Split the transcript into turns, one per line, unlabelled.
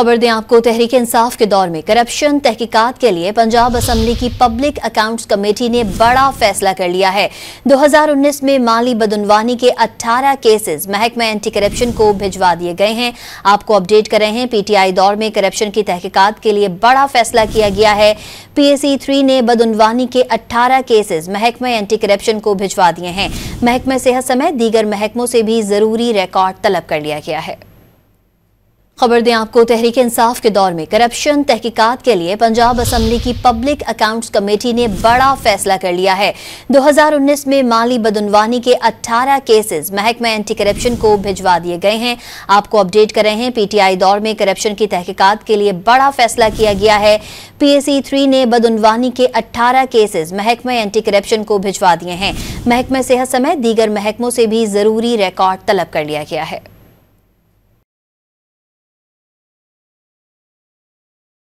खबर दें आपको, तहरीक इंसाफ के दौर में करप्शन तहकीकात के लिए पंजाब असम्बली की पब्लिक अकाउंट्स कमेटी ने बड़ा फैसला कर लिया है। 2019 में माली बदउनवानी के 18 केसेस महकमा एंटी करप्शन को भिजवा दिए गए हैं। आपको अपडेट कर रहे हैं, पीटीआई दौर में करप्शन की तहकीकात के लिए बड़ा फैसला किया गया है। PAC 3 ने बदउनवानी के 18 केसेस महकमा एंटी करप्शन को भिजवा दिए हैं। महकमा सेहत समेत दीगर महकमों से भी जरूरी रिकॉर्ड तलब कर लिया गया है। खबर दें आपको, तहरीक इंसाफ के दौर में करप्शन तहकीकात के लिए पंजाब असम्बली की पब्लिक अकाउंट्स कमेटी ने बड़ा फैसला कर लिया है। 2019 में माली बदउनवानी के 18 केसेस महकमा एंटी करप्शन को भिजवा दिए गए हैं। आपको अपडेट कर रहे हैं, पीटीआई दौर में करप्शन की तहकीकात के लिए बड़ा फैसला किया गया है। PAC 3 ने बदउनवानी के 18 केसेस महकमा एंटी करप्शन को भिजवा दिए हैं। महकमा सेहत समेत दीगर महकमों से भी जरूरी रिकॉर्ड तलब कर लिया गया है।